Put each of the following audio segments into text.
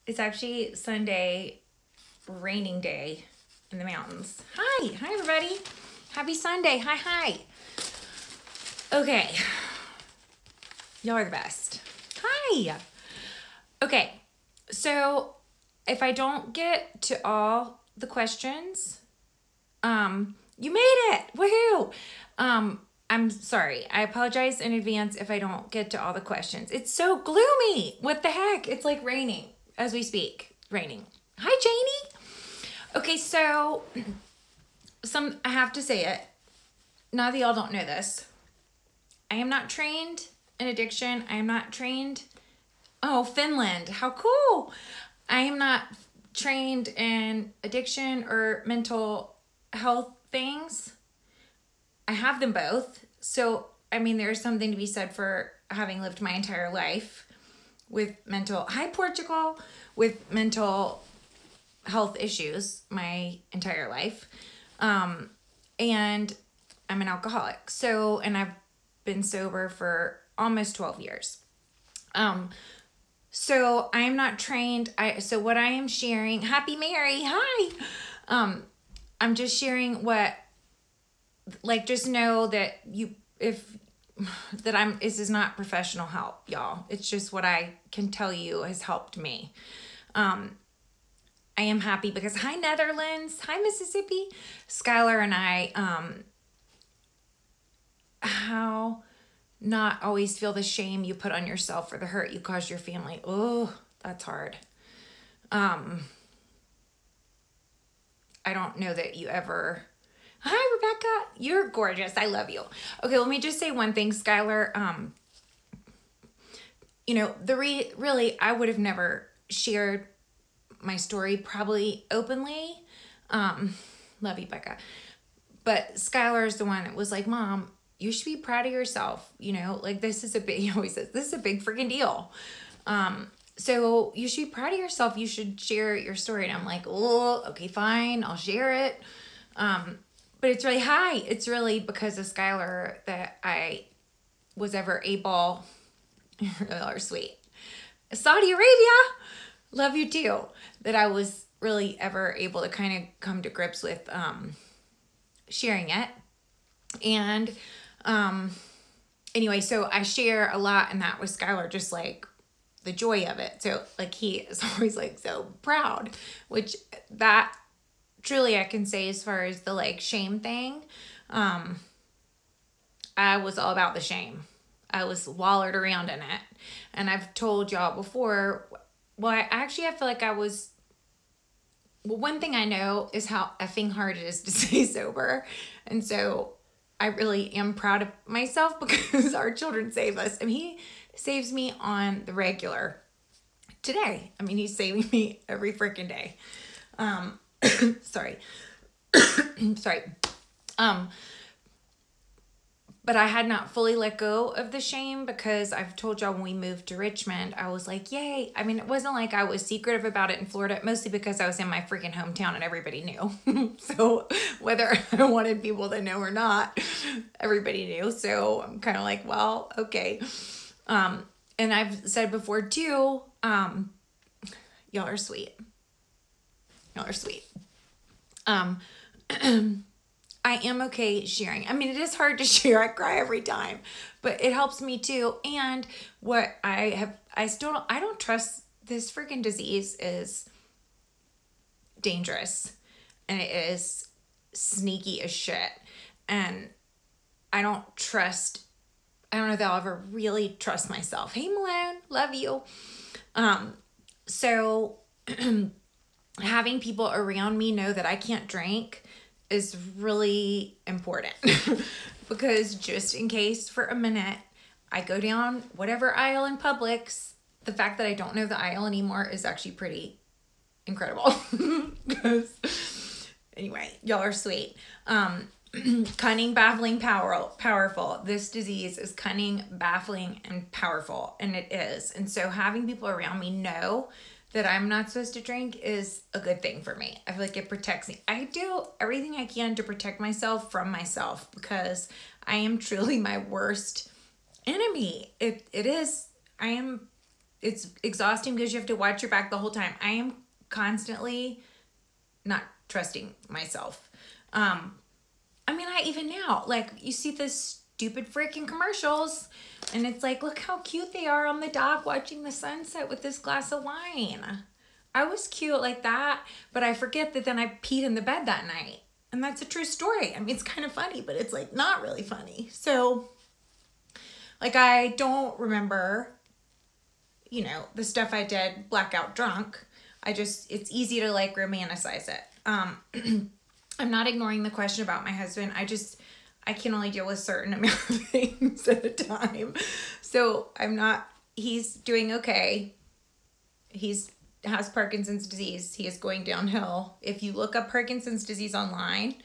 It's actually Sunday, raining day in the mountains. Hi everybody. Happy Sunday. Hi. Okay, y'all are the best. Hi. Okay, so if I don't get to all the questions, you made it. Woohoo. I'm sorry. I apologize in advance if I don't get to all the questions. It's so gloomy. What the heck? It's like raining as we speak. Raining. Hi, Janie. Okay, so I have to say it. Now that y'all don't know this, I am not trained in addiction. I am not trained. Oh, Finland. How cool. I am not trained in addiction or mental health things. I have them both. So, I mean, there's something to be said for having lived my entire life with Portugal, with mental health issues my entire life. And I'm an alcoholic. So, and I've been sober for almost 12 years. So I am not trained. So what I am sharing, Happy Mary, hi. I'm just sharing what, like, just know that this is not professional help, y'all. It's just what I can tell you has helped me. I am happy because hi Netherlands, hi Mississippi, Skylar and I, how not always feel the shame you put on yourself for the hurt you caused your family. Oh, that's hard. I don't know that you ever. Hi, Rebecca. You're gorgeous. I love you. Okay, let me just say one thing, Skylar. Really, I would have never shared my story probably openly. Love you, Becca. But Skylar is the one that was like, Mom, you should be proud of yourself. Like this is a big, he always says, this is a big freaking deal. So you should be proud of yourself. You should share your story. And I'm like, oh, okay, fine. I'll share it. But it's really because of Skylar that I was ever able, you really are sweet. Saudi Arabia, love you too. That I was really ever able to kind of come to grips with sharing it. And anyway, so I share a lot, and that was Skylar, just like the joy of it. So like he is always like so proud, which that truly I can say as far as the like shame thing, I was all about the shame. I was wallowed around in it. And I've told y'all before, well, I feel like one thing I know is how effing hard it is to stay sober. And so I really am proud of myself because our children save us. I mean, he saves me on the regular today. I mean, he's saving me every freaking day. Sorry. Sorry. But I had not fully let go of the shame because I've told y'all when we moved to Richmond, I was like, yay. I mean, it wasn't like I was secretive about it in Florida, mostly because I was in my freaking hometown and everybody knew. So whether I wanted people to know or not, everybody knew. So I'm kind of like, well, okay. And I've said before too, y'all are sweet. Y'all are sweet. I am okay sharing. I mean, it is hard to share. I cry every time, but it helps me too. And what I don't trust this freaking disease is dangerous and it is sneaky as shit. And I don't know that I'll ever really trust myself. Hey, Malone, love you. So having people around me know that I can't drink is really important because just in case for a minute I go down whatever aisle in Publix, the fact that I don't know the aisle anymore is actually pretty incredible. Because anyway, y'all are sweet. Cunning, baffling, powerful. This disease is cunning, baffling, and powerful, and it is. And so having people around me know that I'm not supposed to drink is a good thing for me. I feel like it protects me. I do everything I can to protect myself from myself because I am truly my worst enemy. It is. I am it's exhausting because you have to watch your back the whole time. I am constantly not trusting myself. I mean, I even now, like, you see this stupid freaking commercials, and it's like, look how cute they are on the dock watching the sunset with this glass of wine. I was cute like that, but I forget that then I peed in the bed that night. And that's a true story. I mean, it's kind of funny, but it's like not really funny. So, like, I don't remember, you know, the stuff I did blackout drunk. It's easy to like romanticize it. I'm not ignoring the question about my husband. I can only deal with certain amount of things at a time. So he's doing okay. He's has Parkinson's disease. He is going downhill. If you look up Parkinson's disease online,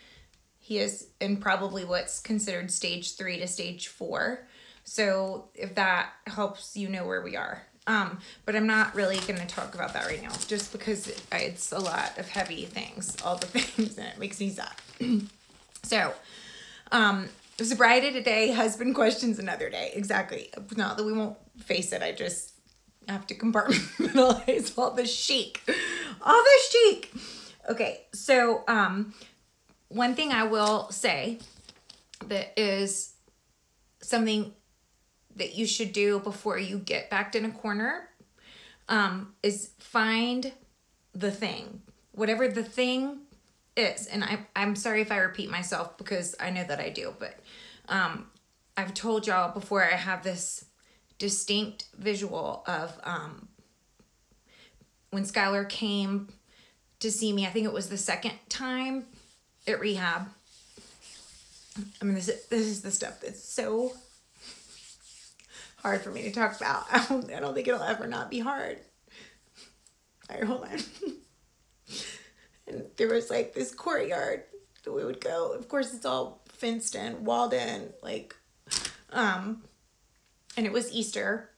he is in probably what's considered stage 3 to stage 4. So if that helps you know where we are. But I'm not really going to talk about that right now, just because it's a lot of heavy things, all the things, and it makes me sad. So, sobriety today, husband questions another day. Exactly. Not that we won't face it. I just have to compartmentalize all the chic. Okay. So, one thing I will say that is something that you should do before you get backed in a corner, is find the thing, whatever the thing is. And I'm sorry if I repeat myself, because I know that I do, but I've told y'all before, I have this distinct visual of when Skylar came to see me. I think it was the second time at rehab. I mean, this is the stuff that's so hard for me to talk about. I don't think it'll ever not be hard. All right, hold on. And there was like this courtyard that we would go. Of course, it's all fenced in, walled in, like, and it was Easter.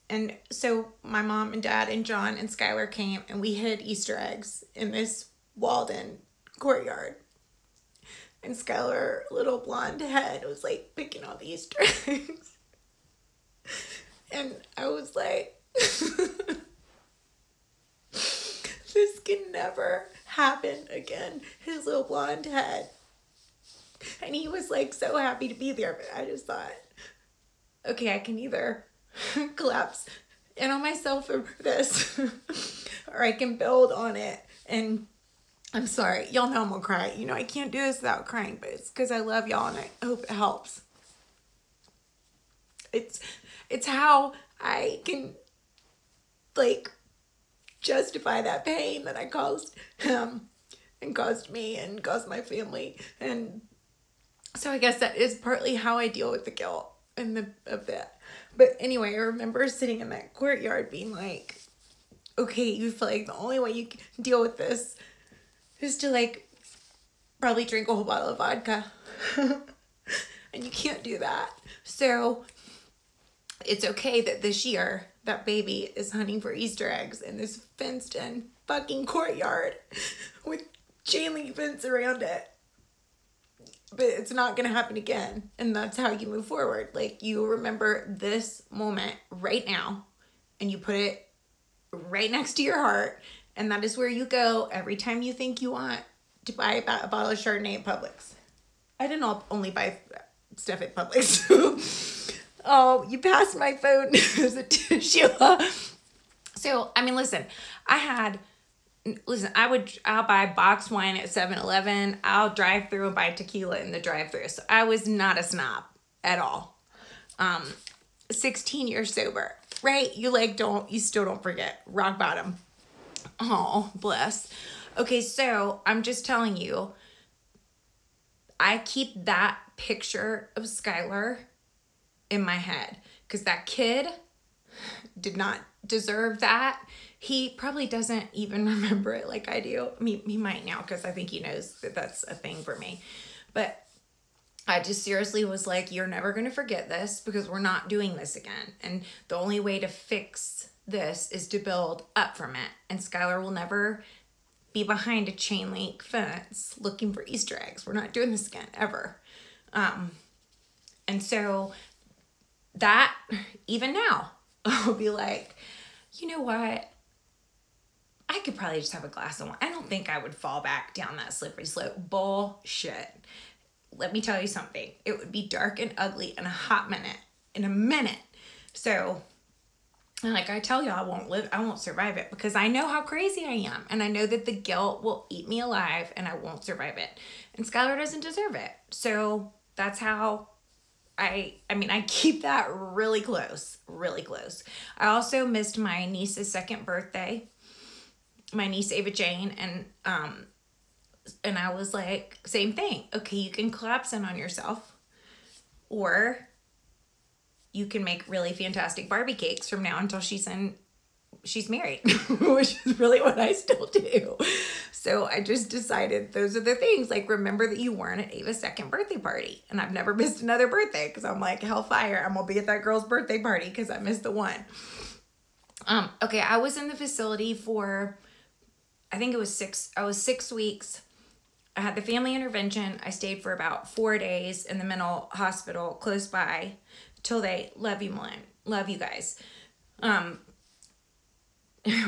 And so my mom and dad and John and Skylar came, and we hid Easter eggs in this walled in courtyard. And Skylar, little blonde head, was like picking all the Easter eggs. And I was like, this can never happen again. His little blonde head. And he was like so happy to be there, but I just thought, okay, I can either collapse in on myself over this, or I can build on it. And I'm sorry, y'all know I'm gonna cry. You know, I can't do this without crying, but it's because I love y'all and I hope it helps. It's how I can, like, justify that pain that I caused him and caused me and caused my family. And so I guess that is partly how I deal with the guilt and of that. But anyway, I remember sitting in that courtyard being like, okay, you feel like the only way you can deal with this is to, like, probably drink a whole bottle of vodka. And you can't do that. So it's okay that this year that baby is hunting for Easter eggs in this fenced in fucking courtyard with chain link fence around it. But it's not going to happen again. And that's how you move forward. Like, you remember this moment right now, and you put it right next to your heart. And that is where you go every time you think you want to buy a bottle of Chardonnay at Publix. I didn't only buy stuff at Publix. Oh, you passed my phone. Is it Sheila? So, I mean, listen, I'll buy box wine at 7-Eleven. I'll drive through and buy tequila in the drive through. So I was not a snob at all. 16 years sober, right? You still don't forget rock bottom. Oh, bless. Okay. So I'm just telling you, I keep that picture of Skylar in my head, because that kid did not deserve that. He probably doesn't even remember it like I do. I mean, he might now, because I think he knows that that's a thing for me. But I just seriously was like, you're never going to forget this, because we're not doing this again. And the only way to fix this is to build up from it. And Skylar will never be behind a chain link fence looking for Easter eggs. We're not doing this again, ever. And so that, even now, I'll be like, you know what? I could probably just have a glass of wine. I don't think I would fall back down that slippery slope. Bullshit. Let me tell you something. It would be dark and ugly in a hot minute. In a minute. So, like I tell you, I won't survive it because I know how crazy I am. And I know that the guilt will eat me alive and I won't survive it. And Skylar doesn't deserve it. So that's how I keep that really close, really close. I also missed my niece's second birthday, my niece Ava Jane, and I was like, same thing. Okay, you can collapse in on yourself, or you can make really fantastic Barbie cakes from now until she's married, which is really what I still do. So I just decided those are the things. Like, remember that you weren't at Ava's second birthday party. And I've never missed another birthday because I'm like, hellfire, I'm going to be at that girl's birthday party because I missed the one. Okay, I was in the facility for, I think it was 6 weeks. I had the family intervention. I stayed for about 4 days in the mental hospital close by till they, love you, Malin. Love you guys.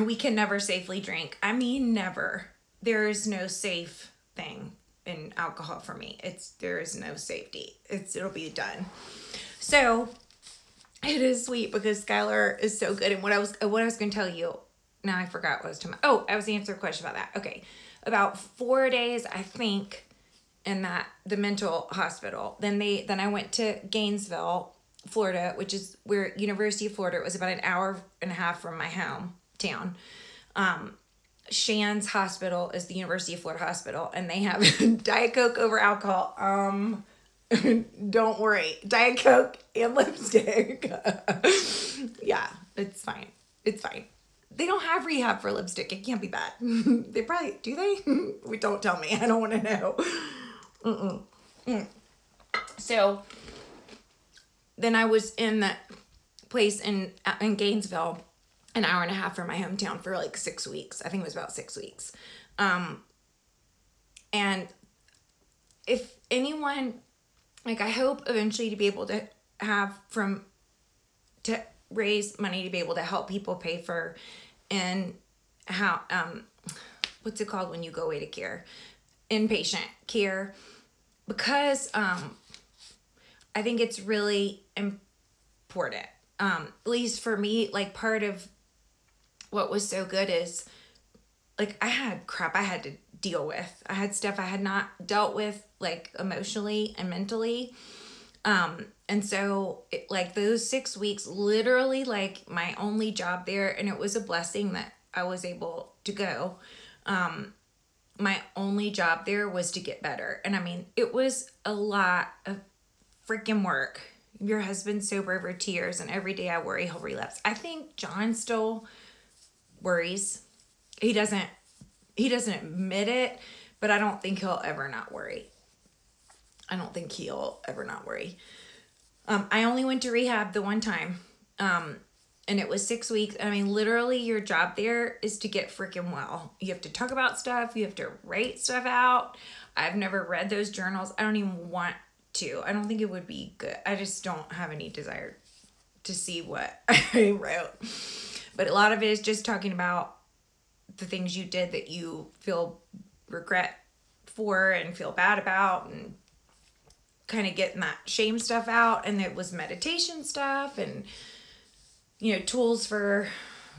We can never safely drink. I mean, never. There is no safe thing in alcohol for me. There is no safety. It'll be done. So it is sweet because Skylar is so good. And what I was going to tell you, now I forgot what I was talking about. Oh, I was answering a question about that. Okay. About 4 days, I think, in the mental hospital. Then I went to Gainesville, Florida, which is where University of Florida. It was about an hour and a half from my hometown. Shands Hospital is the University of Florida hospital, and they have Diet Coke over alcohol. Don't worry, Diet Coke and lipstick. Yeah, it's fine. It's fine. They don't have rehab for lipstick. It can't be bad. They probably do. They? Don't tell me. I don't want to know. So then I was in that place in Gainesville, an hour and a half from my hometown for like 6 weeks. I think it was about 6 weeks. And if anyone, like, I hope eventually to be able to to raise money to be able to help people pay for, and how, what's it called when you go away to care? Inpatient care. Because, I think it's really important. At least for me, like, part of what was so good is, like, I had crap I had to deal with. I had stuff I had not dealt with, like, emotionally and mentally. And so like those 6 weeks, literally, like, my only job there, and it was a blessing that I was able to go. My only job there was to get better. And I mean, it was a lot of freaking work. Your husband's sober over tears, and every day I worry he'll relapse. I think John still worries. He doesn't admit it, but I don't think he'll ever not worry. I only went to rehab the one time, and it was 6 weeks. I mean, literally, your job there is to get freaking well. You have to talk about stuff. You have to write stuff out. I've never read those journals. I don't even want to. I don't think it would be good. I just don't have any desire to see what I wrote. But a lot of it is just talking about the things you did that you feel regret for and feel bad about, and kind of getting that shame stuff out. And it was meditation stuff and, tools for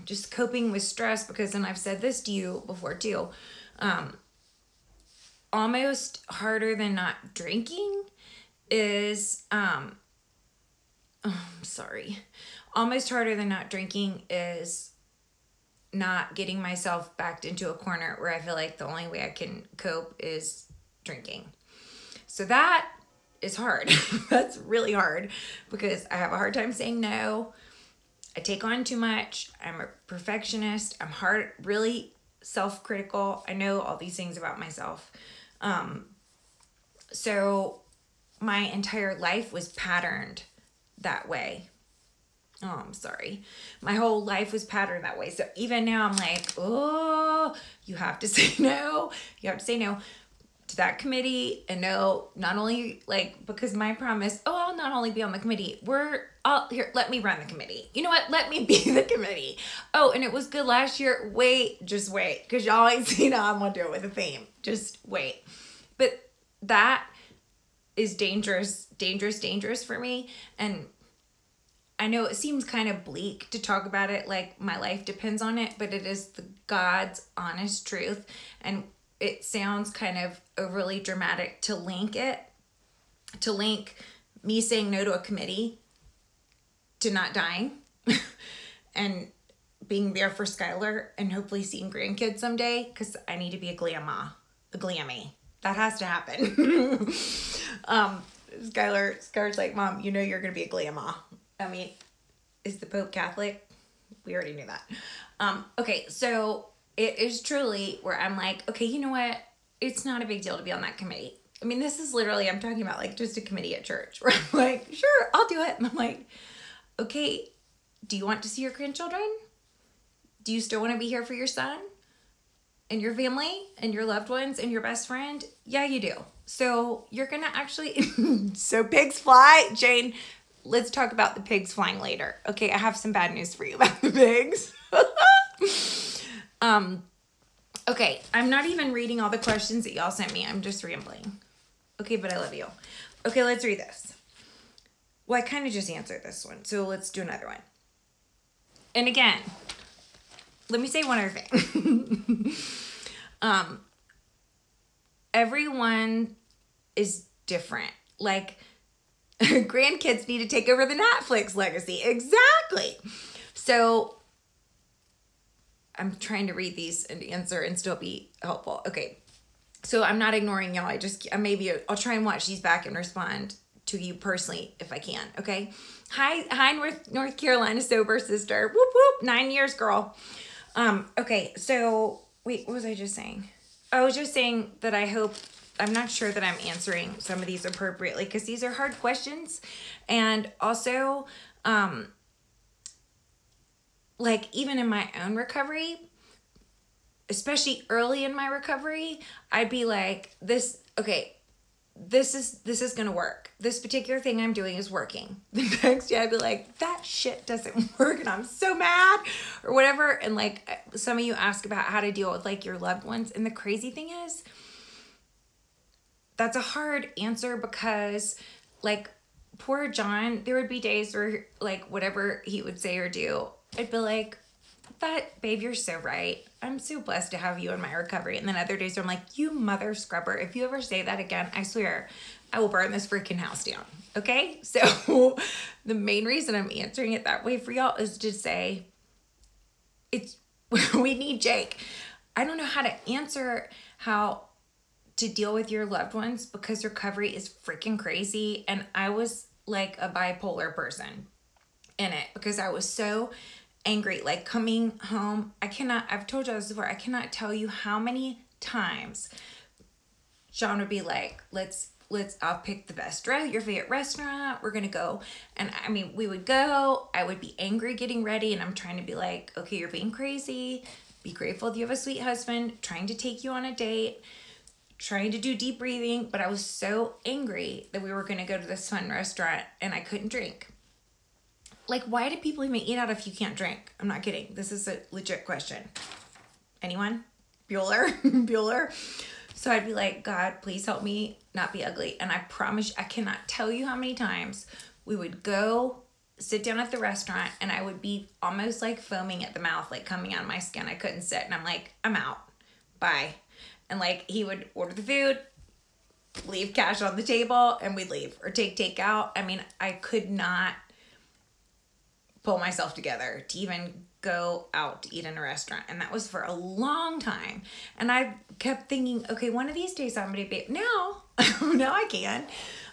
just coping with stress. Because, and I've said this to you before too, almost harder than not drinking is, almost harder than not drinking is not getting myself backed into a corner where I feel like the only way I can cope is drinking. So that is hard. That's really hard because I have a hard time saying no. I take on too much. I'm a perfectionist. I'm really self-critical. I know all these things about myself. So my entire life was patterned that way. Oh, I'm sorry. My whole life was patterned that way. So even now I'm like, oh, you have to say no. You have to say no. to that committee and know not only like, because my promise, oh, I'll not only be on the committee, here, let me run the committee. You know what? Let me be the committee. Oh, and it was good last year. Just wait. Because y'all ain't seen how I'm going to do it with a theme. Just wait. But that is dangerous for me. And I know it seems kind of bleak to talk about it like my life depends on it, but it is the God's honest truth. And it sounds kind of overly dramatic to link me saying no to a committee to not dying and being there for Skylar and hopefully seeing grandkids someday, because I need to be a glammy. That has to happen. Skylar's like, Mom, you know you're going to be a grandma. I mean, is the Pope Catholic? We already knew that. Okay, so it is truly where I'm like, okay, you know what? It's not a big deal to be on that committee. I mean, this is literally, I'm talking about like just a committee at church where I'm like, sure, I'll do it. And I'm like, okay, do you want to see your grandchildren? Do you still want to be here for your son and your family and your loved ones and your best friend? Yeah, you do. So you're going to actually, so pigs fly. Jane, let's talk about the pigs flying later. Okay, I have some bad news for you about the pigs. Okay, I'm not even reading all the questions that y'all sent me. I'm just rambling. Okay, but I love you. Okay, let's read this. Well, I kind of just answered this one, so let's do another one. And again, let me say one other thing. Everyone is different. Like, grandkids need to take over the Netflix legacy. Exactly. So I'm trying to read these and answer and still be helpful. Okay. So I'm not ignoring y'all. I'll try and watch these back and respond to you personally if I can. Okay. Hi, North Carolina sober sister. Whoop, whoop. 9 years, girl. Okay. So wait, what was I just saying? I was just saying that I'm not sure that I'm answering some of these appropriately because these are hard questions. And also, like even in my own recovery, especially early in my recovery, I'd be like, this is going to work. This particular thing I'm doing is working. The next day I'd be like, that shit doesn't work and I'm so mad or whatever. And like some of you ask about how to deal with like your loved ones. And the crazy thing is, that's a hard answer because like poor John, there would be days where like whatever he would say or do, I'd be like, babe, you're so right. I'm so blessed to have you in my recovery. And then other days where I'm like, you mother scrubber, if you ever say that again, I swear I will burn this freaking house down. Okay. So the main reason I'm answering it that way for y'all is to say we need Jake. I don't know how to answer how to deal with your loved ones because recovery is freaking crazy. And I was like a bipolar person in it because I was so angry, like coming home. I've told you this before, I cannot tell you how many times John would be like, I'll pick the best your favorite restaurant. We're going to go. And I mean, we would go, I would be angry getting ready. And I'm trying to be like, okay, you're being crazy. Be grateful that you have a sweet husband, trying to take you on a date, trying to do deep breathing. But I was so angry that we were going to go to this fun restaurant and I couldn't drink. Like, why do people even eat out if you can't drink? I'm not kidding. This is a legit question. Anyone? Bueller? So I'd be like, God, please help me not be ugly. And I promise, I cannot tell you how many times we would go sit down at the restaurant and I would be almost like foaming at the mouth, like coming out of my skin. I couldn't sit. And I'm like, I'm out. Bye. And like, he would order the food, leave cash on the table, and we'd leave or take takeout. I mean, I could not pull myself together to even go out to eat in a restaurant. And that was for a long time. And I kept thinking, okay, one of these days I'm going to be, now I can.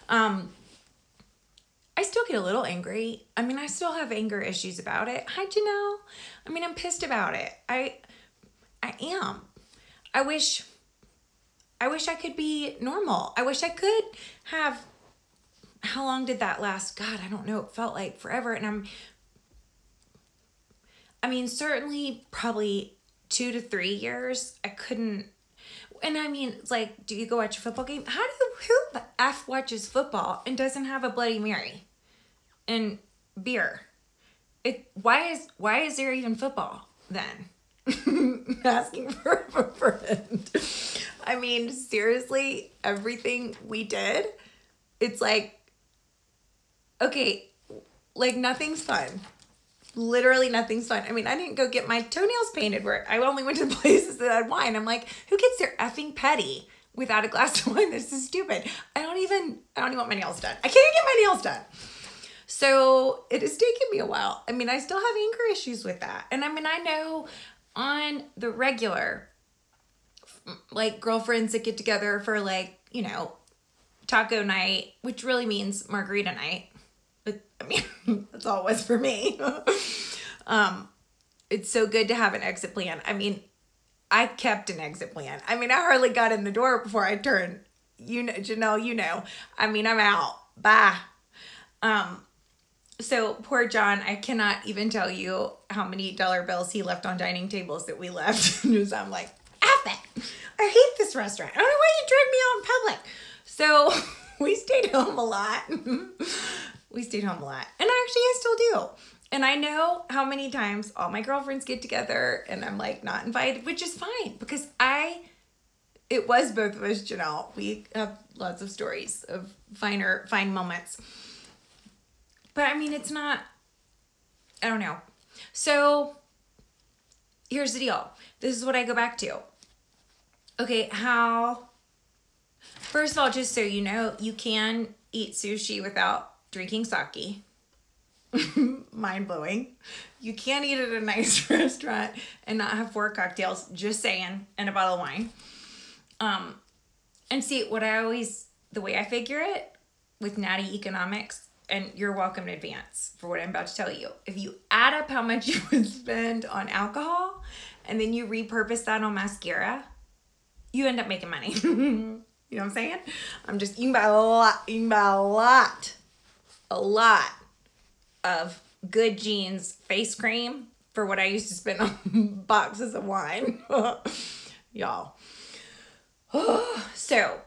I still get a little angry. I mean, I still have anger issues about it. Hi, Janelle. I mean, I'm pissed about it. I am. I wish I could be normal. I wish I could have, how long did that last? God, I don't know. It felt like forever. And I mean, certainly probably 2 to 3 years. I couldn't, And I mean, it's like, do you go watch a football game? Who the F watches football and doesn't have a Bloody Mary and beer? Why is there even football then? Asking for a friend. I mean, seriously, everything we did, it's like, okay, like nothing's fun. Literally nothing's fun. I mean, I didn't go get my toenails painted where I only went to places that had wine. I'm like, who gets their effing petty without a glass of wine? This is stupid. I don't even want my nails done. I can't even get my nails done. So it has taken me a while. I mean, I still have anger issues with that. And I mean, I know on the regular, like girlfriends that get together for like, you know, taco night, which really means margarita night. But I mean, that's all it was for me. It's so good to have an exit plan. I mean, I kept an exit plan. I mean, I hardly got in the door before I turned, you know, Janelle, you know, I mean, I'm out. Bye. So poor John, I cannot even tell you how many dollar bills he left on dining tables that we left. I'm like, F it. I hate this restaurant. I don't know why you dragged me out in public. So we stayed home a lot. And actually I still do. And I know how many times all my girlfriends get together and I'm like not invited, which is fine because it was both of us, Janelle. We have lots of stories of fine moments. But I mean, it's not, I don't know. So here's the deal. This is what I go back to. Okay, first of all, just so you know, you can eat sushi without drinking sake. Mind blowing. You can't eat at a nice restaurant and not have 4 cocktails, just saying, and a bottle of wine. And see, the way I figure it with Natty Economics, and you're welcome in advance for what I'm about to tell you. If you add up how much you would spend on alcohol and then you repurpose that on mascara, you end up making money. You know what I'm saying? You can buy a lot of Good Genes face cream for what I used to spend on boxes of wine. Y'all. So,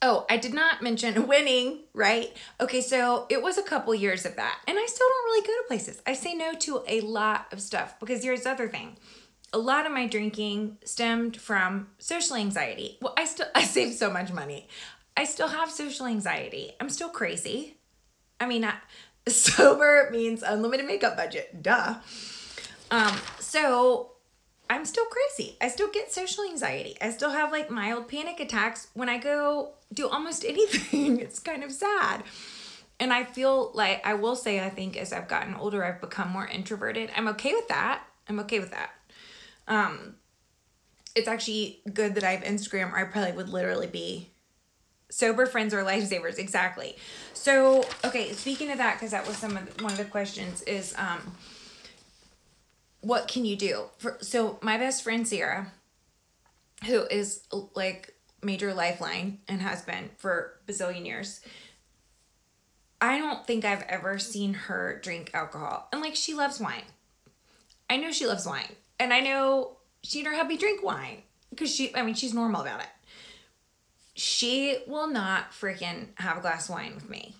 I did not mention winning, right? Okay, so it was a couple years of that. And I still don't really go to places. I say no to a lot of stuff because here's the other thing. A lot of my drinking stemmed from social anxiety. Well, I saved so much money. I still have social anxiety. I'm still crazy. I mean, sober means unlimited makeup budget. Duh. So I'm still crazy. I still get social anxiety. I still have like mild panic attacks when I go do almost anything. It's kind of sad. And I feel like, I will say, I think as I've gotten older, I've become more introverted. I'm okay with that. It's actually good that I have Instagram, or I probably would literally be sober friends or lifesavers. Exactly. So, okay, speaking of that, because that was one of the questions is, what can you do? So my best friend, Sarah, who is like major lifeline and has been for a bazillion years, I don't think I've ever seen her drink alcohol. And like, she loves wine. I know she loves wine. And I know she and her hubby drink wine because she's normal about it. She will not freaking have a glass of wine with me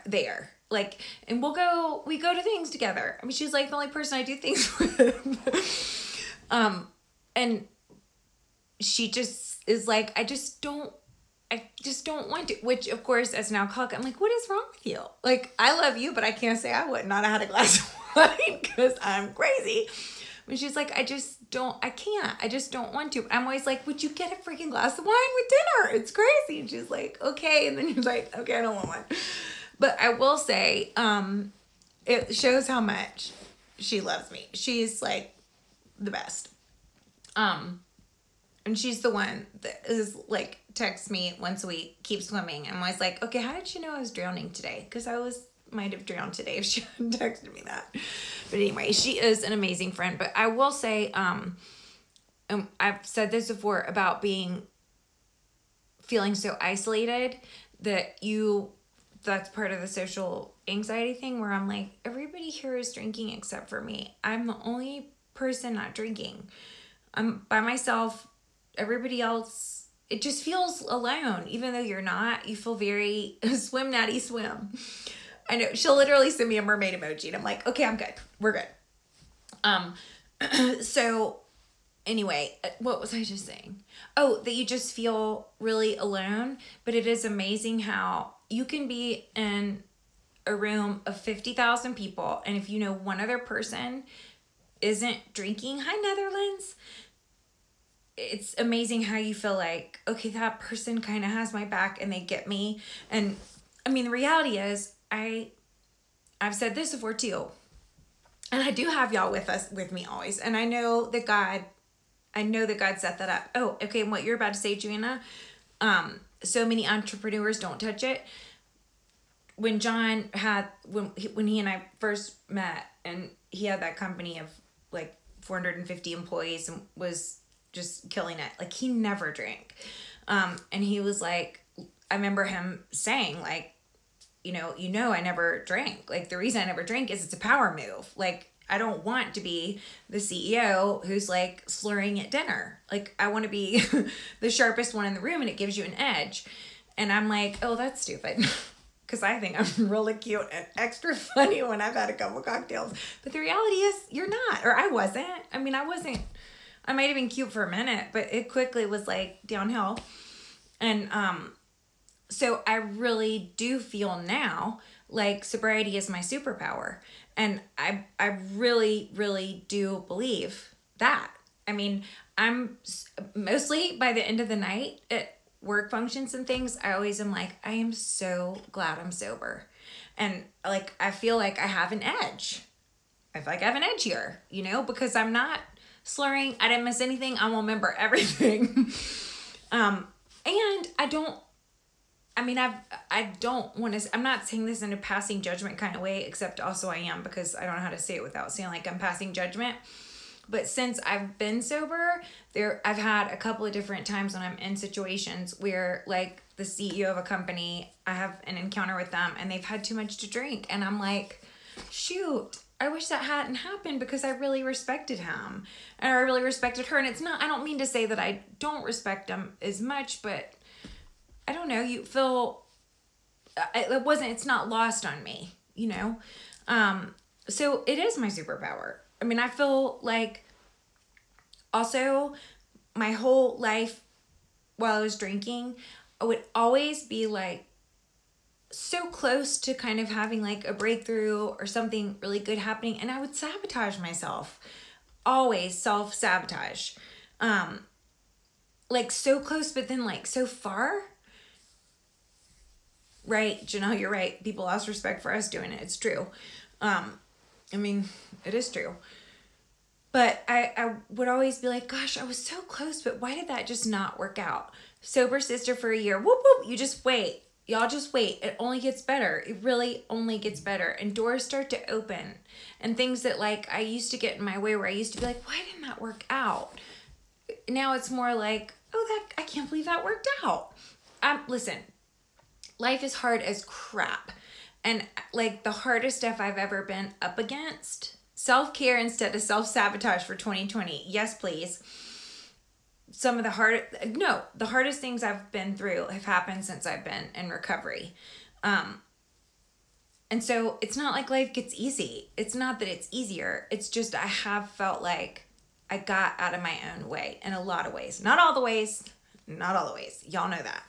there. Like, and we go to things together. I mean, she's like the only person I do things with. And she just is like, I just don't want to, which of course, as an alcoholic, I'm like, what is wrong with you? Like, I love you, but I can't say I would not have had a glass of wine because I'm crazy. And she's like, I just don't want to. I'm always like, would you get a freaking glass of wine with dinner? It's crazy. And she's like, okay. And then you're like, okay, I don't want one. But I will say, it shows how much she loves me. She's like the best. And she's the one that is like, texts me once a week, keep swimming. I'm always like, okay, how did you know I was drowning today? Because might have drowned today if she hadn't texted me that. But anyway, she is an amazing friend. But I will say, I've said this before about feeling so isolated that's part of the social anxiety thing where I'm like, everybody here is drinking except for me. I'm the only person not drinking. I'm by myself everybody else, it just feels alone. Even though you're not, you feel very swim natty swim. I know, she'll literally send me a mermaid emoji and I'm like, okay, I'm good. We're good. So anyway, what was I just saying? Oh, that you just feel really alone, but it is amazing how you can be in a room of 50,000 people, and if you know one other person isn't drinking, hi Netherlands, it's amazing how you feel like, okay, that person kind of has my back and they get me. And I mean, the reality is, I've said this before too, and I do have y'all with me always, and I know that God set that up. Oh, okay, and what you're about to say, Joanna, so many entrepreneurs don't touch it. When John had, when he and I first met, and he had that company of like 450 employees and was just killing it. Like, he never drank. And he was like, I remember him saying like, I never drank. Like, the reason I never drink is it's a power move. Like, I don't want to be the CEO who's like slurring at dinner. Like, I want to be the sharpest one in the room, and it gives you an edge. And I'm like, oh, that's stupid. Because I think I'm really cute and extra funny when I've had a couple cocktails. But the reality is, you're not. Or I wasn't. I mean, I might have been cute for a minute, but it quickly was like downhill. And so I really do feel now like sobriety is my superpower. And I really, really do believe that. I mean, I'm mostly by the end of the night at work functions and things, I always am like, I am so glad I'm sober. And like, I feel like I have an edge. I feel like I have an edge here, because I'm not slurring. I didn't miss anything. I will remember everything. And I don't want to, I'm not saying this in a passing judgment kind of way, except also I am, because I don't know how to say it without saying like I'm passing judgment. But since I've been sober, I've had a couple of different times when I'm in situations where like the CEO of a company, I have an encounter with them and they've had too much to drink. And I'm like, shoot, I wish that hadn't happened, because I really respected him and I really respected her. And I don't mean to say that I don't respect them as much, but I don't know, you feel, it's not lost on me, so it is my superpower. I mean, I feel like also my whole life while I was drinking, I would always be like so close to kind of having like a breakthrough or something really good happening. And I would sabotage myself, always self-sabotage. Like so close, but then like so far. Right, Janelle, you're right. People lost respect for us doing it. It's true. I mean, it is true. But I would always be like, gosh, I was so close, but why did that just not work out? Sober sister for a year. Whoop, whoop. You just wait. Y'all just wait. It only gets better. It really only gets better. And doors start to open. And things that like I used to get in my way, where I used to be like, why didn't that work out? Now it's more like, oh, I can't believe that worked out. Listen, life is hard as crap. And like the hardest stuff I've ever been up against, self-care instead of self-sabotage for 2020. Yes, please. The hardest things I've been through have happened since I've been in recovery. And so it's not like life gets easy. It's not that it's easier. It's just I have felt like I got out of my own way in a lot of ways. Not all the ways. Y'all know that.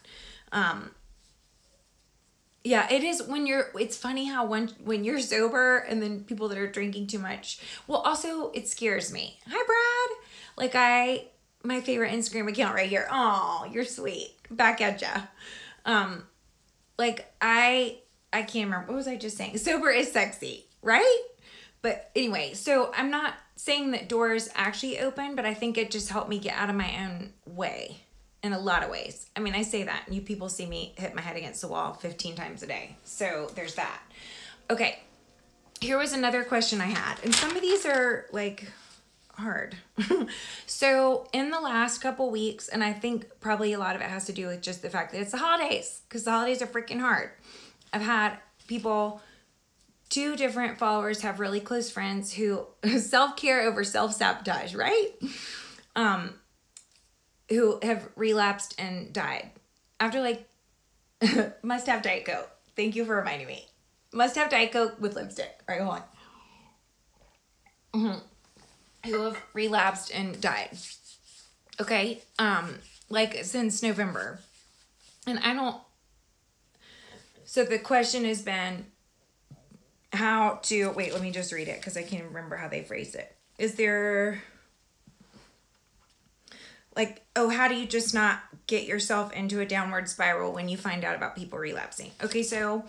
Yeah, it is it's funny how when you're sober and then people that are drinking too much. Well, also it scares me. Hi, Brad. Like my favorite Instagram account right here. Oh, you're sweet. Back at ya. Like I can't remember. What was I just saying? Sober is sexy, right? But anyway, so I'm not saying that doors actually open, but I think it just helped me get out of my own way. In a lot of ways. I mean, I say that, and you people see me hit my head against the wall 15 times a day. So there's that. Okay. Here was another question I had. And some of these are like hard. So in the last couple weeks, and I think probably a lot of it has to do with just the fact that it's the holidays, because the holidays are freaking hard. I've had people, 2 different followers have really close friends who self-care over self-sabotage, right? who have relapsed and died after like must have Diet Coke. Thank you for reminding me. Must have Diet Coke with lipstick. All right, hold on. Who have relapsed and died. Okay, like since November. And I don't, so the question has been how to, wait, let me just read it because I can't remember how they phrased it. Is there, like, oh, how do you just not get yourself into a downward spiral when you find out about people relapsing? Okay, so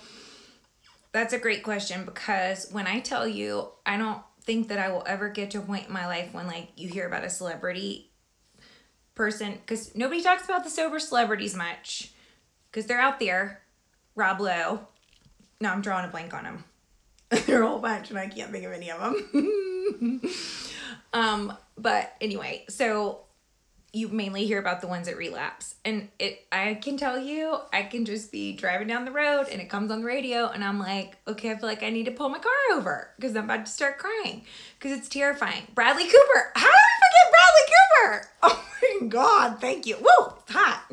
that's a great question, because when I tell you, I don't think that I will ever get to a point in my life when, like, you hear about a celebrity person, because nobody talks about the sober celebrities much, because they're out there. Rob Lowe. No, I'm drawing a blank on them. They're a whole bunch and I can't think of any of them. But anyway, so you mainly hear about the ones that relapse. And I can tell you, I can just be driving down the road and it comes on the radio and I'm like, okay, I feel like I need to pull my car over because I'm about to start crying because it's terrifying. Bradley Cooper. How do I forget Bradley Cooper? Oh my God, thank you. Whoa, it's hot.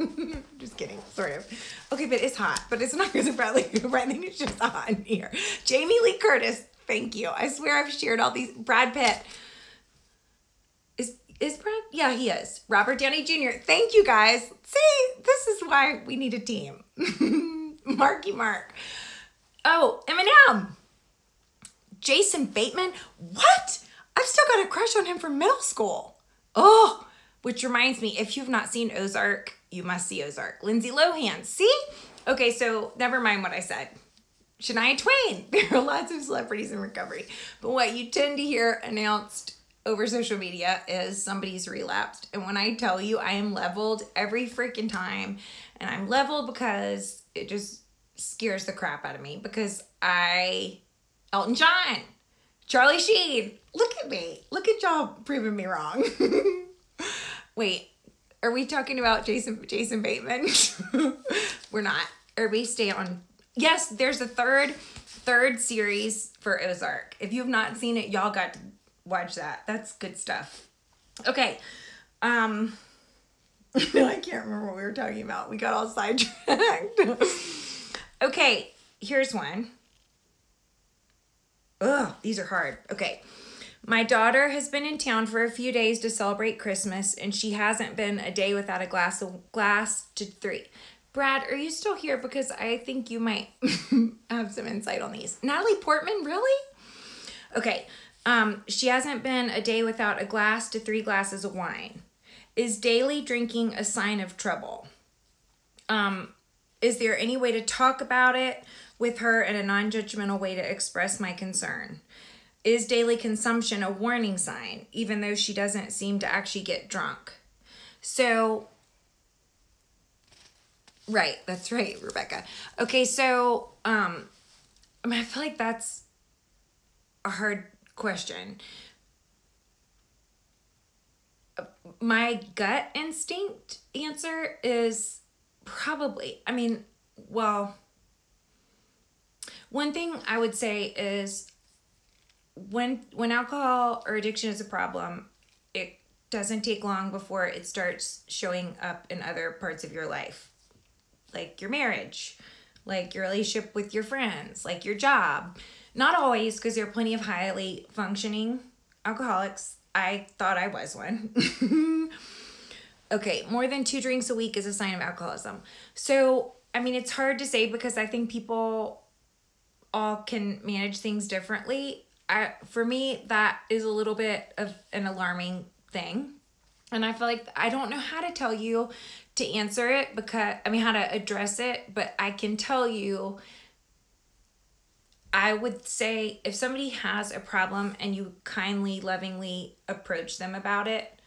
Just kidding, sort of. Okay, but it's hot, but it's not because of Bradley Cooper. I think it's just hot in here. Jamie Lee Curtis, thank you. I swear I've shared all these. Brad Pitt. Is Brad? Yeah, he is. Robert Downey Jr. Thank you, guys. See, this is why we need a team. Marky Mark. Oh, Eminem. Jason Bateman. What? I've still got a crush on him from middle school. Oh, which reminds me, if you've not seen Ozark, you must see Ozark. Lindsay Lohan. See? Okay, so never mind what I said. Shania Twain. There are lots of celebrities in recovery. But what you tend to hear announced over social media is somebody's relapsed. And when I tell you, I am leveled every freaking time. And I'm leveled because it just scares the crap out of me. Because Elton John, Charlie Sheen, look at me. Look at y'all proving me wrong. Wait, are we talking about Jason Bateman? We're not. Or we stay on. Yes, there's a third series for Ozark. If you've not seen it, y'all got to watch that. That's good stuff. Okay. No, I can't remember what we were talking about. We got all sidetracked. Okay, here's one. Ugh, these are hard. Okay. My daughter has been in town for a few days to celebrate Christmas, and she hasn't been a day without a glass to 3. Brad, are you still here? Because I think you might have some insight on these. Natalie Portman, really? Okay. She hasn't been a day without a glass to 3 glasses of wine. Is daily drinking a sign of trouble? Is there any way to talk about it with her in a non-judgmental way to express my concern? Is daily consumption a warning sign, even though she doesn't seem to actually get drunk? So, right, that's right, Rebecca. Okay, so, I feel like that's a hard question. My gut instinct answer is probably, well, one thing I would say is when alcohol or addiction is a problem, it doesn't take long before it starts showing up in other parts of your life, like your marriage, like your relationship with your friends, like your job. Not always, because there are plenty of highly functioning alcoholics. I thought I was one. Okay, more than 2 drinks a week is a sign of alcoholism. So, it's hard to say because I think people all can manage things differently. For me, that is a little bit of an alarming thing. And I feel like I don't know how to tell you to answer it because, how to address it, but I can tell you, I would say if somebody has a problem and you kindly, lovingly approach them about it,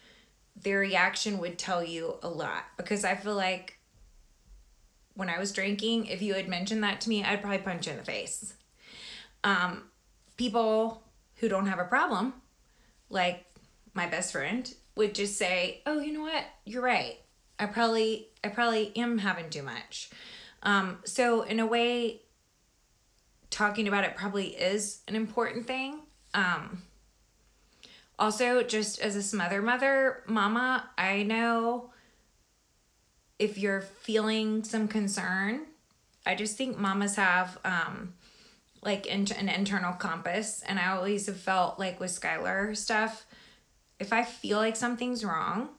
their reaction would tell you a lot. Because I feel like when I was drinking, if you had mentioned that to me, I'd probably punch you in the face. People who don't have a problem, like my best friend, would just say, oh, you know what? You're right. I probably am having too much. So in a way, talking about it probably is an important thing. Also, just as a mama, I know if you're feeling some concern, I just think mamas have like an internal compass. And I always have felt like with Skylar stuff, if I feel like something's wrong,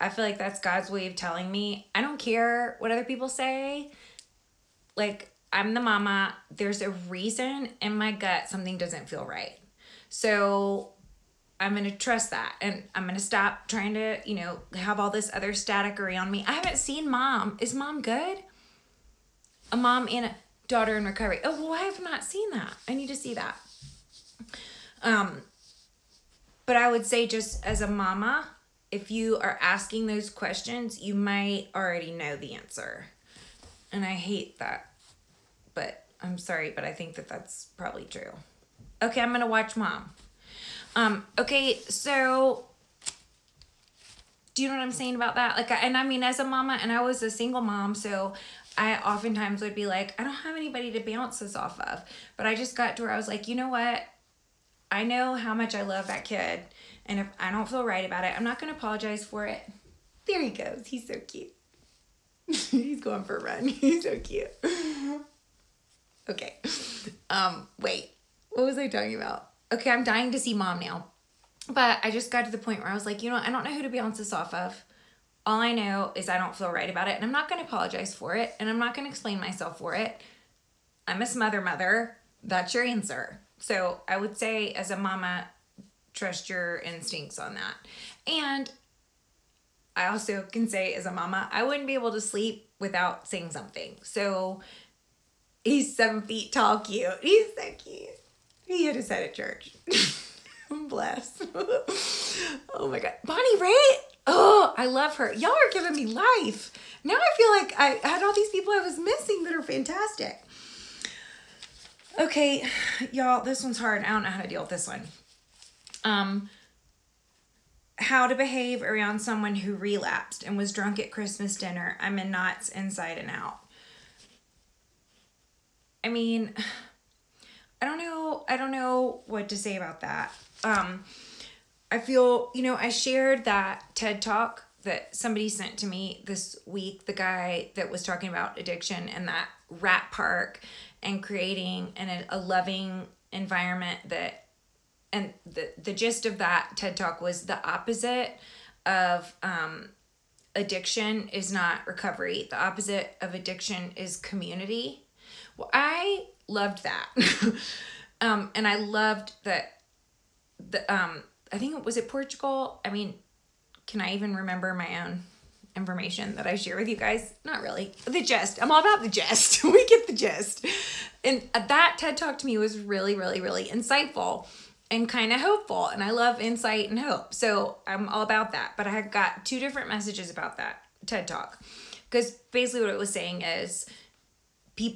I feel like that's God's way of telling me, I don't care what other people say. Like, I'm the mama. There's a reason in my gut something doesn't feel right. So I'm going to trust that. And I'm going to stop trying to, have all this other static around me. I haven't seen mom. Is mom good? A mom and a daughter in recovery. Oh, well, I have not seen that. I need to see that. But I would say, just as a mama, if you are asking those questions, you might already know the answer. And I hate that. But I'm sorry, but I think that that's probably true. Okay, I'm going to watch mom. Okay, so do you know what I'm saying about that? Like, and I mean, as a mama, and I was a single mom, so I oftentimes would be like, I don't have anybody to bounce this off of. But I just got to where I was like, you know what? I know how much I love that kid. And if I don't feel right about it, I'm not going to apologize for it. There he goes. He's so cute. He's going for a run. He's so cute. Okay. Wait. What was I talking about? Okay, I'm dying to see mom now. But I just got to the point where I was like, I don't know who to bounce this off of. All I know is I don't feel right about it. And I'm not going to apologize for it. And I'm not going to explain myself for it. I'm a smother mother. That's your answer. So I would say, as a mama, trust your instincts on that. And I also can say, as a mama, I wouldn't be able to sleep without saying something. So he's 7 feet tall, cute. He's so cute. He hit his head at church. Bless. Oh my God. Bonnie Raitt. Oh, I love her. Y'all are giving me life. Now I feel like I had all these people I was missing that are fantastic. Okay, y'all, this one's hard. I don't know how to deal with this one. How to behave around someone who relapsed and was drunk at Christmas dinner. I'm in knots inside and out. I mean, I don't know what to say about that. I feel, I shared that TED Talk that somebody sent to me this week, the guy that was talking about addiction and that rat park and creating a loving environment and the gist of that TED Talk was the opposite of addiction is not recovery. The opposite of addiction is community. Well, I loved that. And I loved that I think it was Portugal. I mean, can I even remember my own information that I share with you guys? Not really. The gist. I'm all about the gist. We get the gist. And that TED Talk to me was really, really, really insightful and kind of hopeful. And I love insight and hope. So I'm all about that. But I had got 2 different messages about that TED Talk. Because basically what it was saying is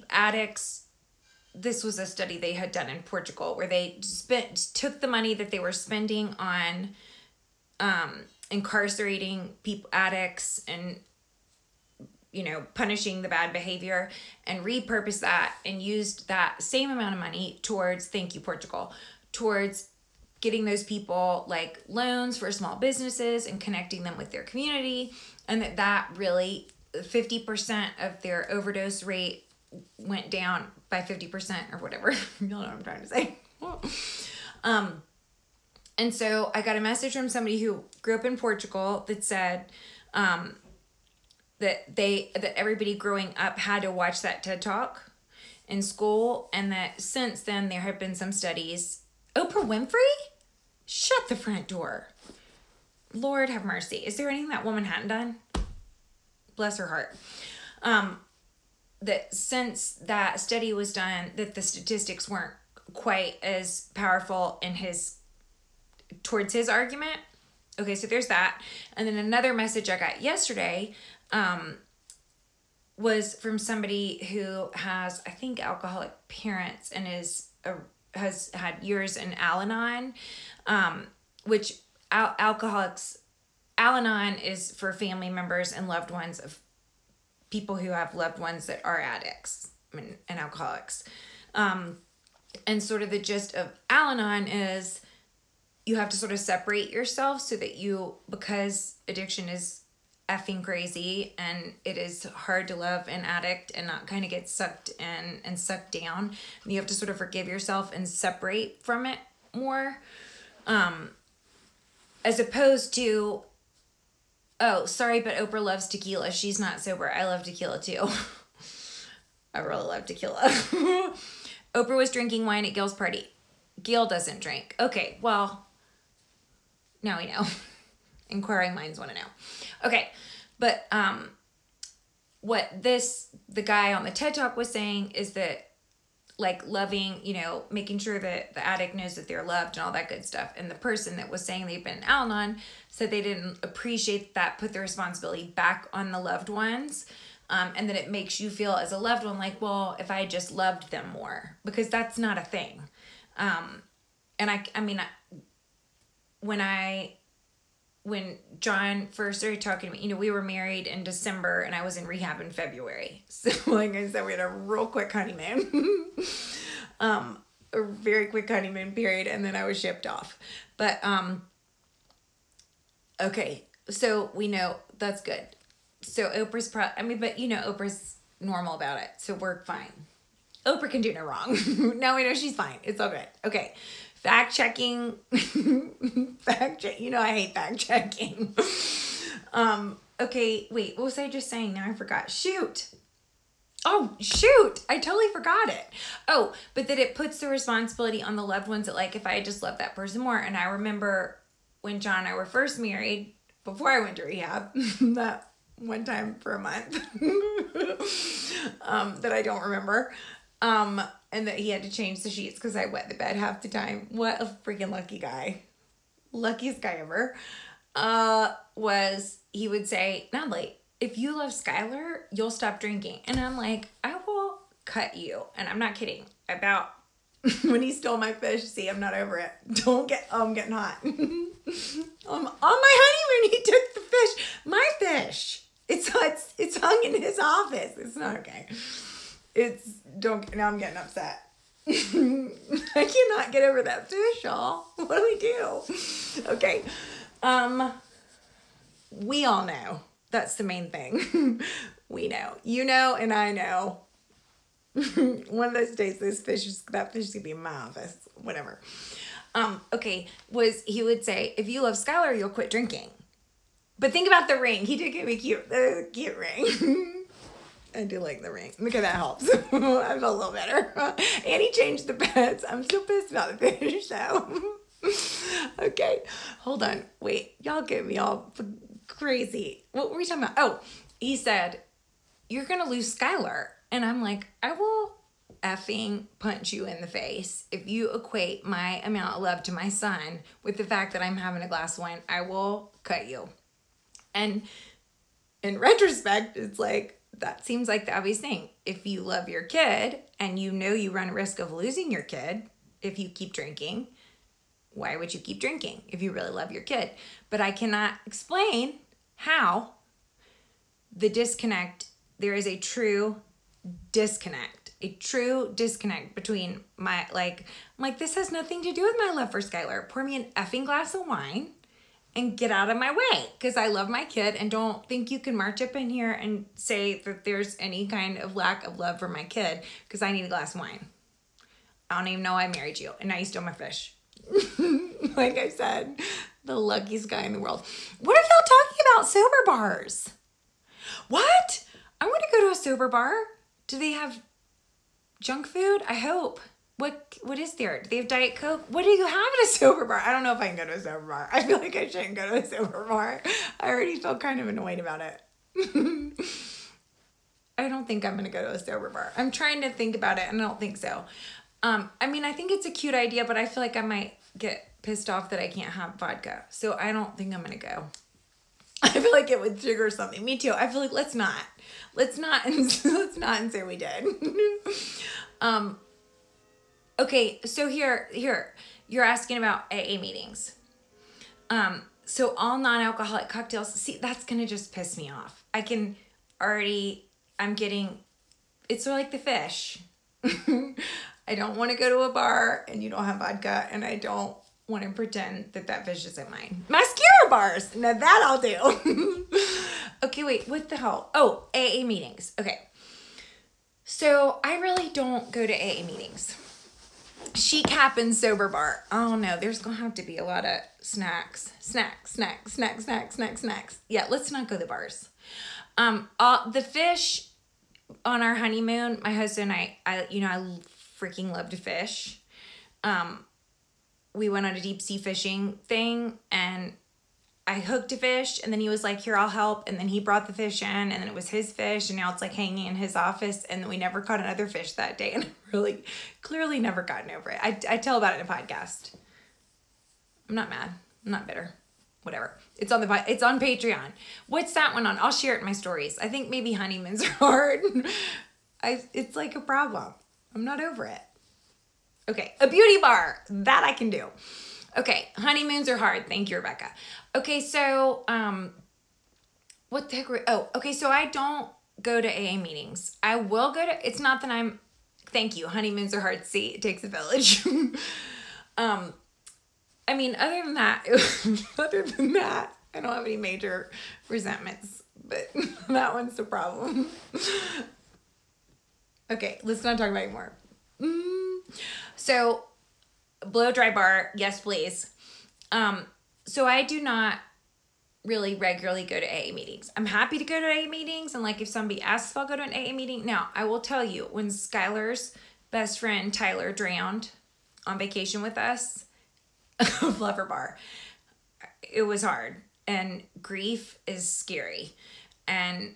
addicts, this was a study they had done in Portugal where they took the money that they were spending on incarcerating addicts and punishing the bad behavior and repurposed that and used that same amount of money towards, thank you Portugal, towards getting those people like loans for small businesses and connecting them with their community. And that really 50% of their overdose rate went down by 50% or whatever. You know what I'm trying to say. And so I got a message from somebody who grew up in Portugal that said that everybody growing up had to watch that TED Talk in school, and that since then there have been some studies. Oprah Winfrey? Shut the front door. Lord have mercy. Is there anything that woman hadn't done? Bless her heart. That since that study was done, that the statistics weren't quite as powerful towards his argument. Okay, so there's that. And then another message I got yesterday was from somebody who has, I think, alcoholic parents and has had years in Al-Anon, which Al-Anon is for family members and loved ones of people who have loved ones that are addicts and alcoholics. And sort of the gist of Al-Anon is you have to sort of separate yourself so that because addiction is effing crazy, and it is hard to love an addict and not kind of get sucked in and sucked down. And you have to sort of forgive yourself and separate from it more, as opposed to, oh, sorry, but Oprah loves tequila. She's not sober. I love tequila too. I really love tequila. Oprah was drinking wine at Gail's party. Gail doesn't drink. Okay, well, now we know. Inquiring minds want to know. Okay, but what the guy on the TED Talk was saying is that, like, loving, making sure that the addict knows that they're loved and all that good stuff. And the person that was saying they've been in Al-Anon said they didn't appreciate that, put the responsibility back on the loved ones. And that it makes you feel as a loved one like, well, if I just loved them more, because that's not a thing. And I mean, when John first started talking to me, we were married in December and I was in rehab in February. So like I said, we had a real quick honeymoon, a very quick honeymoon period. And then I was shipped off, but, okay. So we know that's good. So Oprah's but Oprah's normal about it. So we're fine. Oprah can do no wrong. Now we know she's fine. It's all good. Okay. Fact checking. I hate fact checking. Okay. Wait, what was I just saying? Now I forgot. Shoot. Oh, shoot. I totally forgot it. Oh, but that it puts the responsibility on the loved ones that, like, if I just loved that person more. And I remember when John and I were first married, before I went to rehab, that one time for a month, that I don't remember. And that he had to change the sheets because I wet the bed half the time. What a freaking lucky guy. Luckiest guy ever. He would say, Natalie, if you love Skylar, you'll stop drinking. And I'm like, I will cut you. And I'm not kidding. About when he stole my fish. See, I'm not over it. I'm getting hot. On my honeymoon, he took the fish. My fish. It's hung in his office. It's not okay. Now I'm getting upset. I cannot get over that fish, y'all. What do we do? Okay. We all know. That's the main thing. We know. You know, and I know. One of those days, that fish is gonna be in my office. Whatever. Okay. He would say, if you love Skylar, you'll quit drinking. But think about the ring. He did give me cute ring. I do like the ring. Okay, that helps. I feel a little better. And he changed the beds. I'm still pissed about the fish, though. Okay, hold on. Wait, y'all get me all crazy. What were we talking about? Oh, he said, you're going to lose Skylar. And I'm like, I will effing punch you in the face. If you equate my amount of love to my son with the fact that I'm having a glass of wine, I will cut you. And in retrospect, it's like, that seems like the obvious thing. If you love your kid and you know you run a risk of losing your kid if you keep drinking, why would you keep drinking if you really love your kid? But I cannot explain how there is a true disconnect between I'm like, this has nothing to do with my love for Skylar. Pour me an effing glass of wine and get out of my way, because I love my kid, and don't think you can march up in here and say that there's any kind of lack of love for my kid because I need a glass of wine. I don't even know I married you, and now you stole my fish. Like I said, the luckiest guy in the world. What are y'all talking about? Sober bars. What? I want to go to a sober bar. Do they have junk food? I hope. What is there? Do they have Diet Coke? What do you have at a sober bar? I don't know if I can go to a sober bar. I feel like I shouldn't go to a sober bar. I already feel kind of annoyed about it. I don't think I'm going to go to a sober bar. I'm trying to think about it, and I don't think so. I think it's a cute idea, but I feel like I might get pissed off that I can't have vodka. So I don't think I'm going to go. I feel like it would trigger something. Me too. I feel like let's not and say we did. Okay, so here, you're asking about AA meetings. So all non-alcoholic cocktails, see, that's going to just piss me off. It's sort of like the fish. I don't want to go to a bar and you don't have vodka, and I don't want to pretend that fish isn't mine. Mascara bars, now that I'll do. Okay, wait, what the hell? Oh, AA meetings. Okay. So I really don't go to AA meetings. Chic Happens Sober Bar. Oh no, there's gonna have to be a lot of snacks. Yeah, let's not go to the bars. The fish on our honeymoon, my husband and I freaking love to fish. We went on a deep sea fishing thing and I hooked a fish and then he was like, here, I'll help. And then he brought the fish in and then it was his fish and now it's like hanging in his office and we never caught another fish that day. And I've really clearly never gotten over it. I tell about it in a podcast. I'm not mad. I'm not bitter. Whatever. It's on Patreon. What's that one on? I'll share it in my stories. I think maybe honeymoons are hard. It's like a problem. I'm not over it. Okay. A beauty bar. That I can do. Okay, honeymoons are hard. Thank you, Rebecca. Okay, so, what the heck okay, so I don't go to AA meetings. I will go to, it's not that thank you, honeymoons are hard. See, it takes a village. I mean, other than that, I don't have any major resentments, but that one's the problem. Okay, let's not talk about it anymore. So, blow dry bar, yes please. So I do not really regularly go to AA meetings. I'm happy to go to AA meetings, and like if somebody asks if I'll go to an AA meeting. Now, I will tell you, when Skylar's best friend Tyler drowned on vacation with us, Lover Bar, it was hard. And grief is scary. And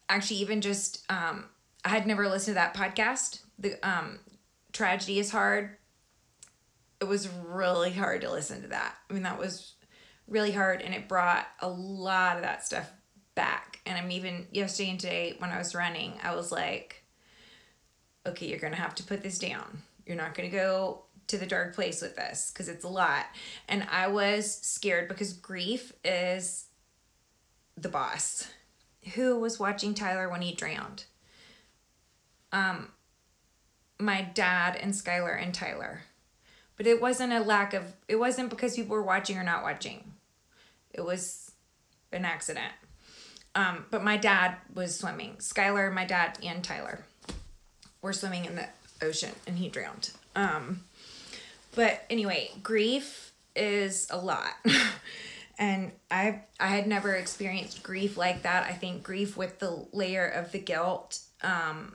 actually even just, I had never listened to that podcast. The Tragedy is Hard. It was really hard to listen to that. I mean, that was really hard, and it brought a lot of that stuff back. And I'm even yesterday and today when I was running, I was like, okay, you're going to have to put this down. You're not going to go to the dark place with this because it's a lot. And I was scared because grief is the boss. Who was watching Tyler when he drowned? My dad and Skylar and Tyler. But it wasn't it wasn't because people were watching or not watching. It was an accident. But my dad was swimming. Skylar, my dad, and Tyler were swimming in the ocean and he drowned. But anyway, grief is a lot. And I had never experienced grief like that. I think grief with the layer of the guilt, and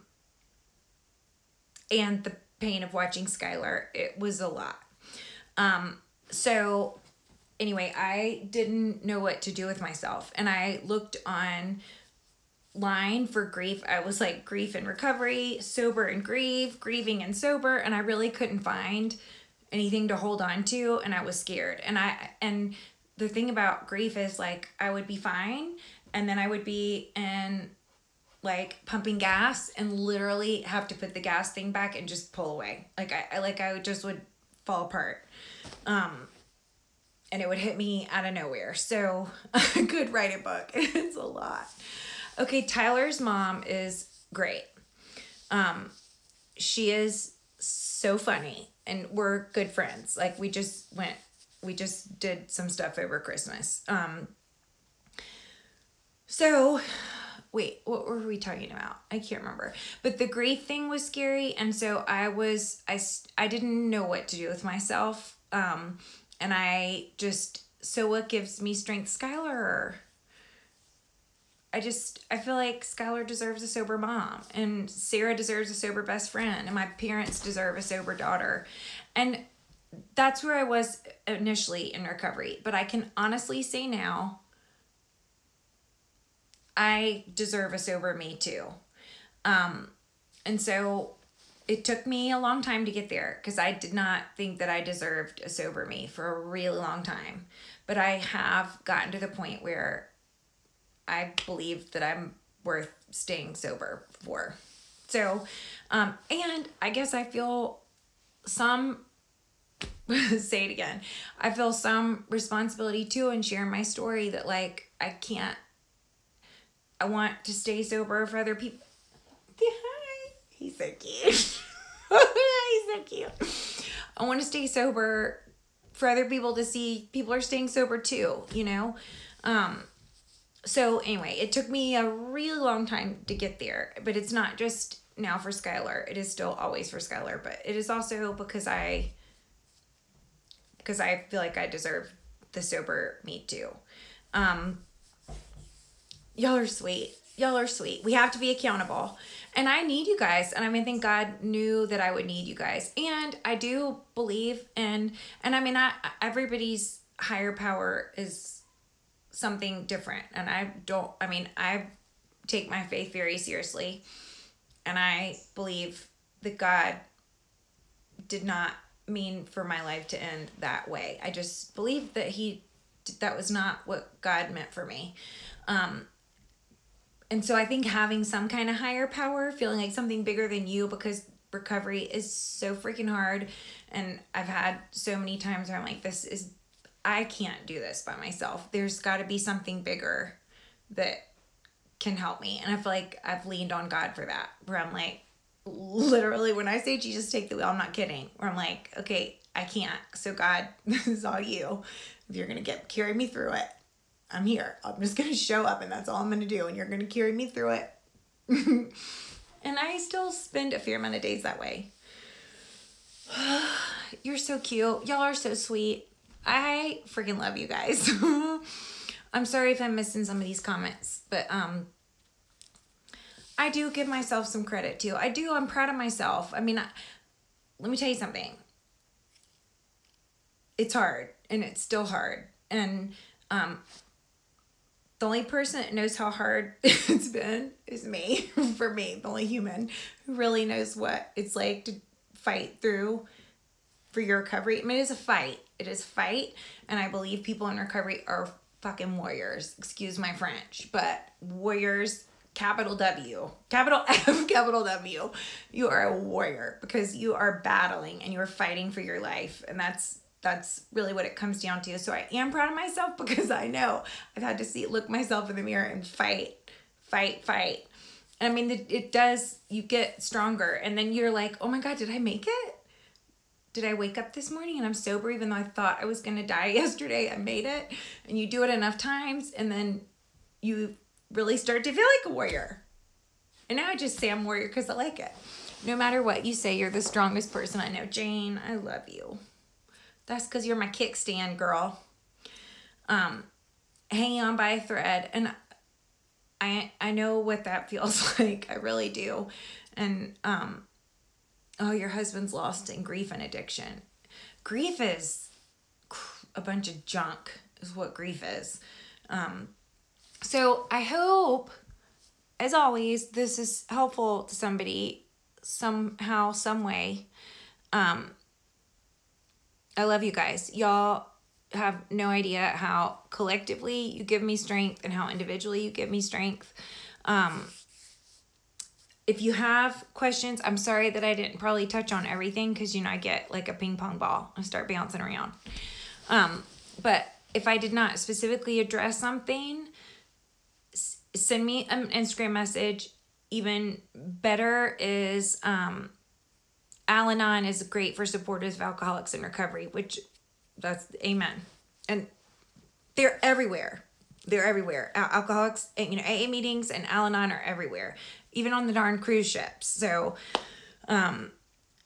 the pain of watching Skylar, it was a lot. So anyway, I didn't know what to do with myself. And I looked online for grief. I was like grief and recovery, sober and grieve, grieving and sober. And I really couldn't find anything to hold on to. And I was scared. And the thing about grief is like, I would be fine. And then I would be in like pumping gas and literally have to put the gas thing back and just pull away. I just would fall apart. And it would hit me out of nowhere. So I could write a book. It's a lot. Okay. Tyler's mom is great. She is so funny and we're good friends. Like we just did some stuff over Christmas. So wait, what were we talking about? I can't remember. But the grief thing was scary. And so I didn't know what to do with myself. And so what gives me strength? Skylar. I feel like Skylar deserves a sober mom and Sarah deserves a sober best friend and my parents deserve a sober daughter. And that's where I was initially in recovery. But I can honestly say now, I deserve a sober me too. And so it took me a long time to get there because I did not think that I deserved a sober me for a really long time. But I have gotten to the point where I believe that I'm worth staying sober for. So, and I guess I feel say it again. I feel some responsibility too in sharing my story that like, I want to stay sober for other people. Hi. He's so cute. He's so cute. I want to stay sober for other people to see people are staying sober too, you know? So anyway, it took me a really long time to get there, but it's not just now for Skylar. It is still always for Skylar, but it is also because I feel like I deserve the sober me too. Y'all are sweet. Y'all are sweet. We have to be accountable. And I need you guys. And I mean, I think God knew that I would need you guys. And I do believe everybody's higher power is something different. And I take my faith very seriously. And I believe that God did not mean for my life to end that way. I just believe that that was not what God meant for me. And so I think having some kind of higher power, feeling like something bigger than you, because recovery is so freaking hard. And I've had so many times where I'm like, I can't do this by myself. There's got to be something bigger that can help me. And I feel like I've leaned on God for that, where I'm like, literally when I say Jesus, take the wheel, I'm not kidding. Where I'm like, okay, I can't. So God, this is all you. If you're going to carry me through it, I'm here. I'm just going to show up and that's all I'm going to do. And you're going to carry me through it. And I still spend a fair amount of days that way. You're so cute. Y'all are so sweet. I freaking love you guys. I'm sorry if I'm missing some of these comments, but I do give myself some credit too. I do. I'm proud of myself. I mean, let me tell you something. It's hard and it's still hard. And the only person that knows how hard it's been is me. For me, the only human who really knows what it's like to fight through for your recovery. I mean, it is a fight. It is a fight. And I believe people in recovery are fucking warriors. Excuse my French, but warriors, capital W, capital F, capital W. You are a warrior because you are battling and you're fighting for your life. And that's really what it comes down to. So I am proud of myself because I know I've had to look myself in the mirror and fight. I mean, it does, you get stronger and then you're like, oh my God, did I make it? Did I wake up this morning and I'm sober even though I thought I was going to die yesterday? I made it. And you do it enough times and then you really start to feel like a warrior. And now I just say I'm a warrior because I like it. No matter what you say, you're the strongest person I know. Jane, I love you. That's because you're my kickstand, girl. Hanging on by a thread. And I know what that feels like. I really do. And, your husband's lost in grief and addiction. Grief is a bunch of junk is what grief is. So I hope, as always, this is helpful to somebody somehow, some way. I love you guys. Y'all have no idea how collectively you give me strength and how individually you give me strength. If you have questions, I'm sorry that I didn't probably touch on everything because, I get like a ping pong ball and start bouncing around. But if I did not specifically address something, send me an Instagram message. Even better is Al-Anon is great for supporters of alcoholics in recovery, which that's amen. And they're everywhere. They're everywhere. Alcoholics, AA meetings and Al-Anon are everywhere, even on the darn cruise ships. So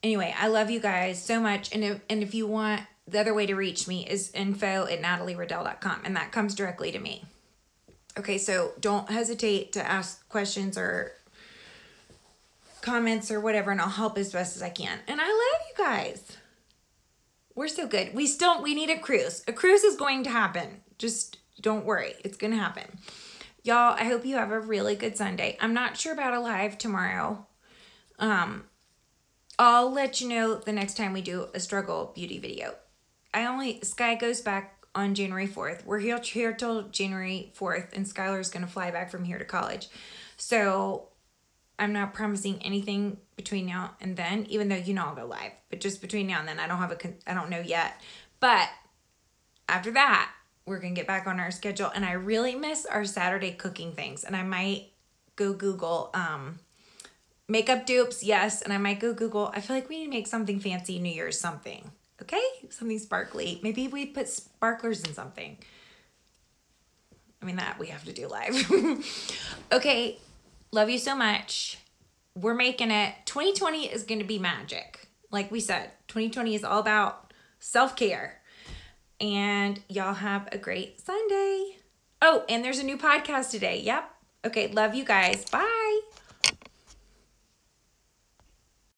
anyway, I love you guys so much. And if you want, the other way to reach me is info@natalieriddell.com, and that comes directly to me. Okay, so don't hesitate to ask questions or comments or whatever, and I'll help as best as I can. And I love you guys. We're so good. We need a cruise. A cruise is going to happen. Just don't worry. It's going to happen. Y'all, I hope you have a really good Sunday. I'm not sure about a live tomorrow. I'll let you know the next time we do a struggle beauty video. Sky goes back on January 4th. We're here till January 4th, and Skylar's going to fly back from here to college. So I'm not promising anything between now and then, even though I'll go live. But just between now and then, I don't know yet. But after that, we're going to get back on our schedule. And I really miss our Saturday cooking things. And I might go Google makeup dupes, yes. And I might go Google. I feel like we need to make something fancy New Year's something. Okay? Something sparkly. Maybe we put sparklers in something. I mean, that we have to do live. Okay. Love you so much. We're making it. 2020 is going to be magic. Like we said, 2020 is all about self-care. And y'all have a great Sunday. Oh, and there's a new podcast today. Yep. Okay. Love you guys. Bye.